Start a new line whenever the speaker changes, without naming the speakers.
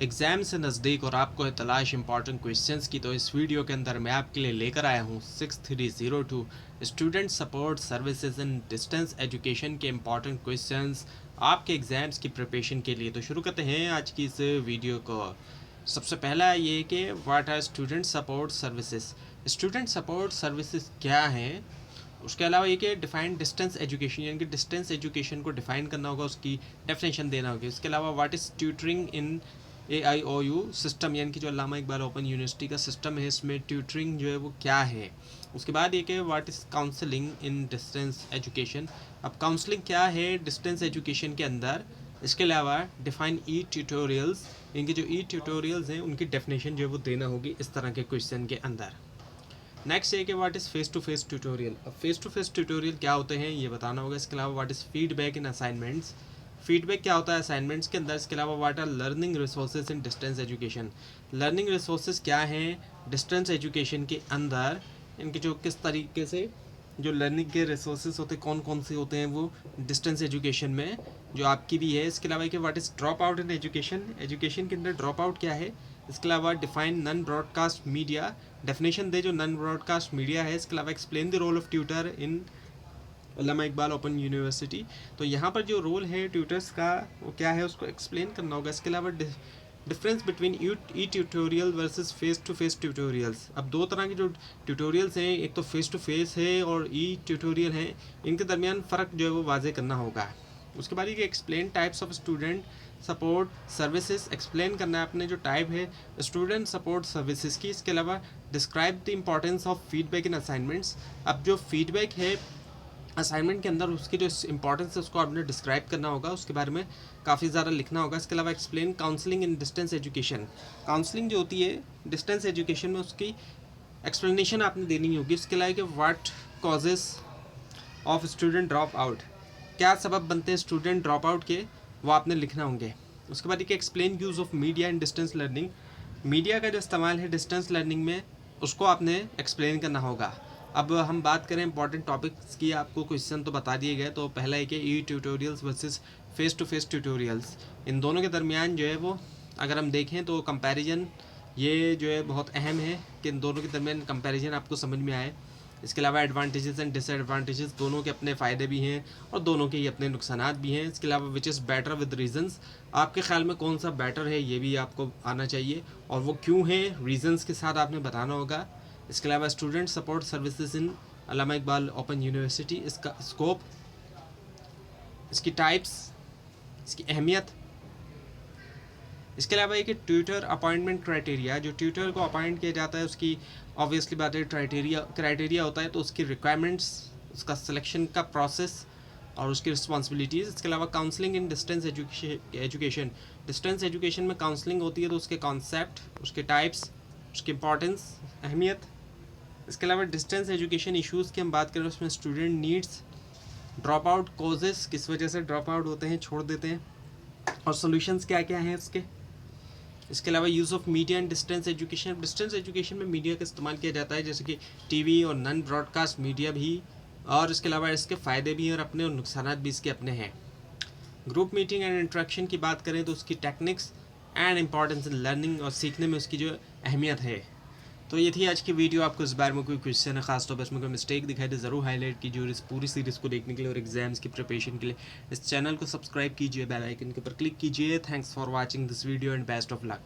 Exam से नज़दीक और आपको है तलाश इंपॉर्टेंट क्वेश्चंस की, तो इस वीडियो के अंदर मैं आपके लिए लेकर आया हूँ 6302 student support services in distance education के इंपॉर्टेंट क्वेश्चंस आपके एग्ज़ाम्स की प्रिपरेशन के लिए। तो शुरू करते हैं आज की इस वीडियो को। सबसे पहला ये कि what are student support services. Student support services क्या हैं, उसके अलावा ये कि डिफाइन डिस्टेंस एजुकेशन, यानी कि डिस्टेंस एजुकेशन को डिफाइन करना होगा, उसकी डेफिनेशन देना होगी। उसके अलावा what is tutoring in AIOU system, यानी कि जो अल्लामा इकबाल ओपन यूनिवर्सिटी का सिस्टम है, इसमें ट्यूटरिंग जो है वो क्या है। उसके बाद ये कि what is counselling in distance education. अब काउंसलिंग क्या है डिस्टेंस एजुकेशन के अंदर। इसके अलावा डिफाइन ई ट्यूटोरियल्स, इनके जो ई ट्यूटोरियल्स हैं उनकी डेफिनेशन जो है वो देना होगी इस तरह के क्वेश्चन के अंदर। नेक्स्ट है कि what is face to face tutorial. अब फेस टू फेस ट्यूटोरियल क्या होते हैं ये बताना होगा। इसके अलावा what is feedback in assignments, feedback क्या होता है असाइनमेंट्स के अंदर। इसके अलावा what are learning resources in distance education, learning resources क्या हैं डिस्टेंस एजुकेशन के अंदर, इनके जो किस तरीके से जो लर्निंग के रिसोर्सेज होते हैं कौन कौन से होते हैं वो डिस्टेंस एजुकेशन में जो आपकी भी है। इसके अलावा कि what is drop out in education, education के अंदर ड्रॉप आउट क्या है। इसके अलावा define non broadcast media, definition दे जो नन ब्रॉडकास्ट मीडिया है। इसके अलावा explain the role of tutor in Allama Iqbal open university, तो यहाँ पर जो रोल है ट्यूटर्स का वो क्या है उसको एक्सप्लेन करना होगा। इसके अलावा difference between e tutorial versus face to face tutorials. अब दो तरह के जो ट्यूटोरियल्स हैं, एक तो फेस टू फेस है और ई ट्यूटोरियल है, इनके दरमियान फ़र्क जो है वो वाजे करना होगा। उसके बाद ये explain types of student support services, explain करना है अपने जो टाइप है स्टूडेंट सपोर्ट सर्विसेज की। इसके अलावा describe the importance of feedback in assignments. अब जो फीडबैक है असाइनमेंट के अंदर उसकी जो इंपॉर्टेंस है उसको आपने डिस्क्राइब करना होगा, उसके बारे में काफ़ी ज़्यादा लिखना होगा। इसके अलावा एक्सप्लेन काउंसलिंग इन डिस्टेंस एजुकेशन, काउंसलिंग जो होती है डिस्टेंस एजुकेशन में उसकी एक्सप्लेनेशन आपने देनी होगी। इसके अलावा कि what causes of student drop out, क्या सबब बनते हैं स्टूडेंट ड्रॉप आउट के, वो आपने लिखना होंगे। उसके बाद ये explain use of media in distance learning, media का जो इस्तेमाल है डिस्टेंस लर्निंग में उसको आपने एक्सप्लेन करना होगा। अब हम बात करें इंपॉर्टेंट टॉपिक्स की, आपको क्वेश्चन तो बता दिए गए। तो पहला है कि e tutorials versus face to face tutorials, इन दोनों के दरमियान जो है वो अगर हम देखें तो कंपैरिजन ये जो है बहुत अहम है कि इन दोनों के दरमियान कंपैरिजन आपको समझ में आए। इसके अलावा एडवांटेजेस एंड डिसएडवांटेजेस, दोनों के अपने फ़ायदे भी हैं और दोनों के ही अपने नुकसानात भी हैं। इसके अलावा which is better with reasons, आपके ख्याल में कौन सा बेटर है ये भी आपको आना चाहिए और वो क्यों है, रीजंस के साथ आपने बताना होगा। इसके अलावा student support services in Allama Iqbal open university, इसका स्कोप, इसकी टाइप्स, इसकी अहमियत। इसके अलावा एक ट्यूटर अपॉइंटमेंट क्राइटेरिया, जो ट्यूटर को अपॉइंट किया जाता है उसकी ऑब्वियसली बात है क्राइटेरिया होता है, तो उसकी रिक्वायरमेंट्स, उसका सिलेक्शन का प्रोसेस और उसकी रिस्पॉन्सिबिलिटीज़। इसके अलावा काउंसलिंग इन डिस्टेंस एजुकेशन, डिस्टेंस एजुकेशन में काउंसलिंग होती है तो उसके कॉन्सेप्ट, उसके टाइप्स, उसकी इंपॉर्टेंस, अहमियत। इसके अलावा डिस्टेंस एजुकेशन इश्यूज़ की हम बात करें उसमें student needs, drop out causes, किस वजह से ड्रॉप आउट होते हैं, छोड़ देते हैं, और सोल्यूशंस क्या क्या हैं उसके। इसके अलावा use of media and distance education, distance education में मीडिया का इस्तेमाल किया जाता है जैसे कि टीवी और नॉन ब्रॉडकास्ट मीडिया भी, और इसके अलावा इसके फ़ायदे भी हैं और अपने और नुकसानात भी इसके अपने हैं। ग्रुप मीटिंग एंड इंट्रैक्शन की बात करें तो उसकी techniques and importance in learning, और सीखने में उसकी जो अहमियत है। तो ये थी आज की वीडियो। आपको इस बारे में कोई क्वेश्चन है खास तौर पर इसमें कोई मिस्टेक दिखाई दे ज़रूर हाईलाइट कीजिए, और इस पूरी सीरीज़ को देखने के लिए और एग्जाम्स की प्रिपरेशन के लिए इस चैनल को सब्सक्राइब कीजिए, बेल आइकन के ऊपर क्लिक कीजिए। Thanks for watching this video and best of luck.